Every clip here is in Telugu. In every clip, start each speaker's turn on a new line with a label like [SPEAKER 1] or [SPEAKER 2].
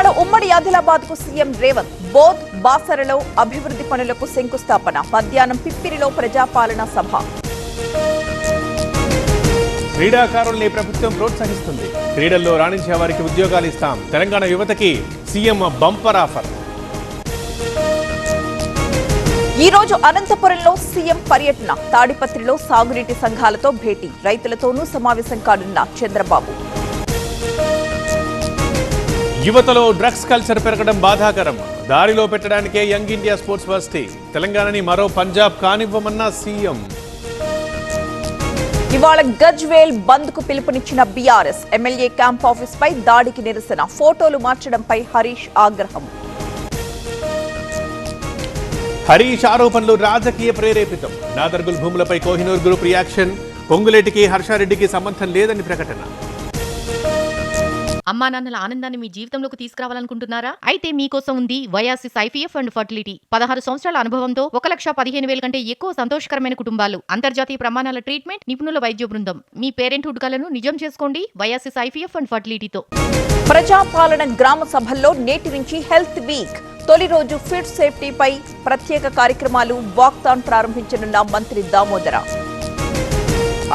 [SPEAKER 1] ఇవాళ ఉమ్మడి ఆదిలాబాద్కు సీఎం రేవంత్ బోధ్ బాసరలో అభివృద్ధి పనులకు శంకుస్థాపన. మధ్యాహ్నం పిప్పిరిలో ప్రజాపాలన సభ.
[SPEAKER 2] క్రీడాకారుల్ని ప్రభుత్వం ప్రోత్సహిస్తుంది. క్రీడల్లో రాణించే వారికి ఉద్యోగాలు ఇస్తాం. తెలంగాణ యువతకి సీఎం బంపర్ ఆఫర్.
[SPEAKER 1] ఈ రోజు అనంతపురంలో సీఎం పర్యటన. తాడిపత్రిలో సాగునీటి సంఘాలతో భేటీ. రైతులతోనూ సమావేశం కానున్న చంద్రబాబు.
[SPEAKER 2] యువతలో డ్రగ్స్ కల్చర్ పెరగడం బాధాకరం. దారిలో పెట్టడానికే యంగ్ ఇండియా స్పోర్ట్స్ వర్సిటీ. తెలంగాణని మరో పంజాబ్ కానివ్వమన్న సీఎం.
[SPEAKER 1] ఇవాళ గజ్వేల్ బంద్ కు పిలుపునిచ్చిన బీఆర్ఎస్. ఎమ్మెల్యే క్యాంప్ ఆఫీస్ పై దాడికి నిరసన. ఫోటోలు మార్చడంపై హరీష్ ఆగ్రహం.
[SPEAKER 2] హరీష్ ఆరోపణలు రాజకీయ ప్రేరేపితం. నాదర్గుల్ భూములపై కోహినూర్ గ్రూప్ రియాక్షన్. పొంగులేటికి హర్షారెడ్డికి సంబంధం లేదని ప్రకటన.
[SPEAKER 3] అమ్మా నాన్నల ఆనందాన్ని మీ జీవితంలోకి తీసుకురావాలనుకుంటున్నారా? అయితే మీకోసం ఉంది వయాసిస్ ఐవీఎఫ్ అండ్ ఫర్టిలిటీ. 16 సంవత్సరాల అనుభవంతో 1,15,000 కంటే ఎక్కువ సంతోషకరమైన కుటుంబాలు, అంతర్జాతీయ ప్రమాణాల ట్రీట్మెంట్, నిపుణుల వైద్య బృందం. మీ పేరెంట్హుడ్ కలను నిజం చేసుకోండి వయాసిస్ ఐవీఎఫ్ అండ్ ఫర్టిలిటీతో.
[SPEAKER 1] ప్రజాపాలన గ్రామ సభల్లో నేటి నుంచి హెల్త్ వీక్. తొలి రోజు ఫుడ్ సేఫ్టీపై ప్రత్యేక కార్యక్రమాలు, వాక్థాన్ ప్రారంభించనున్న మంత్రి దామోదర.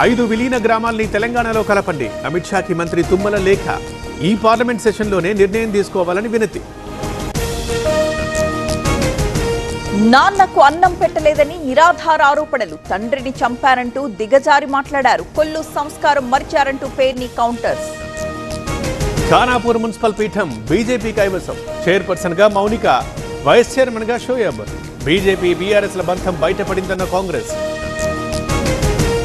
[SPEAKER 2] 5 విలీన గ్రామాల్ని తెలంగాణలో కలపండి. అమిత్ షాకి మంత్రి తుమ్మల లేఖ. ఈ పార్లమెంట్ సెషన్లోనే నిర్ణయం తీసుకోవాలని వినతి.
[SPEAKER 1] నాన్నకు అన్నం పెట్టలేదని నిరాధార ఆరోపణలు. తండ్రిని చంపారంటూ దిగజారి మాట్లాడారు. కొల్లు సంస్కారం మరిచారంటూ పేర్ని కౌంటర్స్.
[SPEAKER 2] ఖానాపూర్ మున్సిపల్ పీఠం బీజేపీ కైవసం. చైర్పర్సన్ గా మౌనిక, వైస్ చైర్మన్ గా షోయబ్. బీజేపీ బీఆర్ఎస్ ల బంధం బయటపడిందన్న కాంగ్రెస్.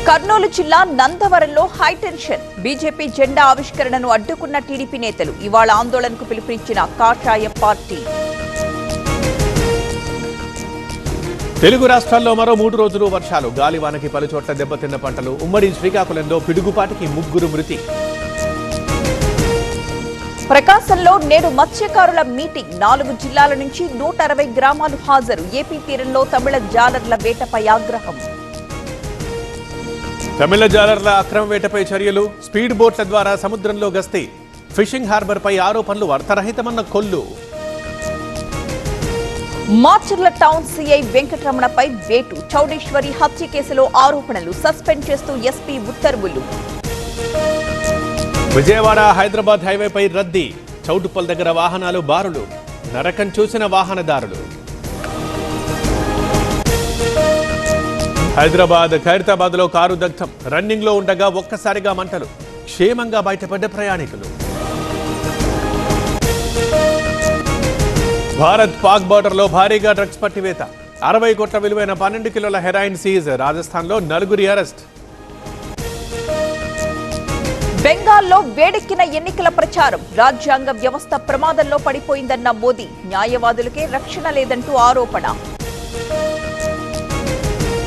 [SPEAKER 1] కర్నూలు జిల్లా నందవరంలో హైటెన్షన్. బీజేపీ జెండా ఆవిష్కరణను అడ్డుకున్న టీడీపీ నేతలు. ఇవాళ ఆందోళనకు పిలుపునిచ్చిన కాషాయ పార్టీ.
[SPEAKER 2] తెలుగు రాష్ట్రాల్లో మరో 3 రోజులు వర్షాలు. గాలివానకి పలుచోట్ల దెబ్బతిన్న పంటలు. ఉమ్మడి శ్రీకాకుళంలో పిడుగుపాటికి 3 మృతి.
[SPEAKER 1] ప్రకాశంలో నేడు మత్స్యకారుల మీటింగ్. 4 జిల్లాల నుంచి 160 గ్రామాలు హాజరు. ఏపీ తీరంలో తమిళ జాలర్ల వేటపై ఆగ్రహం.
[SPEAKER 2] తమిళ జాలర్ల అక్రమ వేటపై చర్యలు. స్పీడ్ బోట్ల ద్వారా సముద్రంలో గస్తీ. ఫిషింగ్ హార్బర్ పై ఆరోపణలు అర్థరహితమన్న కొల్లు.
[SPEAKER 1] మాచర్ల టౌన్ సీఐ వెంకటరమణపై వేటు. చౌడేశ్వరి హత్య కేసులో ఆరోపణలు. సస్పెండ్ చేస్తూ ఎస్పీ ఉత్తర్వులు.
[SPEAKER 2] విజయవాడ హైదరాబాద్ హైవేపై రద్దీ. చౌటుప్పల్ దగ్గర వాహనాలు బారులు. నరకం చూసిన వాహనదారులు. హైదరాబాద్ ఖైరతాబాద్ లో కారు దగ్ధం. రన్నింగ్ లో ఉండగా ఒక్కసారిగా మంటలు. క్షేమంగా బయటపడ్డ ప్రయాణికులు. భారత్ పాక్ బార్డర్ లో భారీగా డ్రగ్స్ పట్టివేత. 60 కోట్ల విలువైన 12 కిలోల హెరాయిన్ సీజ్. రాజస్థాన్ లో 4 అరెస్ట్.
[SPEAKER 1] బెంగాల్లో వేడెక్కిన ఎన్నికల ప్రచారం. రాజ్యాంగ వ్యవస్థ ప్రమాదంలో పడిపోయిందన్న మోదీ. న్యాయవాదులకే రక్షణ లేదంటూ ఆరోపణ.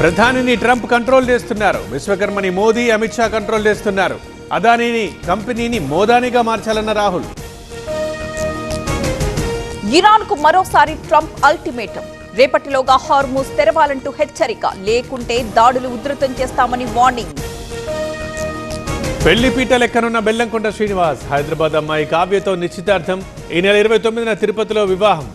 [SPEAKER 2] ప్రధానిని ట్రంప్ కంట్రోల్ చేస్తున్నారు. విశ్వకర్మని మోదీ, అమిత్ షా కంట్రోల్ చేస్తున్నారు. అదానీని కంపెనీని మోదానిగా మార్చాలన్న రాహుల్.
[SPEAKER 1] ఇరాన్ కు మరోసారి ట్రంప్ అల్టిమేటం. రేపటిలోగా హార్మూజ్ తెరవాలంటూ హెచ్చరిక. లేకుంటే దాడులు ఉధృతం చేస్తామని వార్నింగ్.
[SPEAKER 2] పెళ్లిపీట లెక్కనున్న బెల్లంకొండ శ్రీనివాస్. హైదరాబాద్ అమ్మాయి కావ్యతో నిశ్చితార్థం. ఈ నెల 29న తిరుపతిలో వివాహం.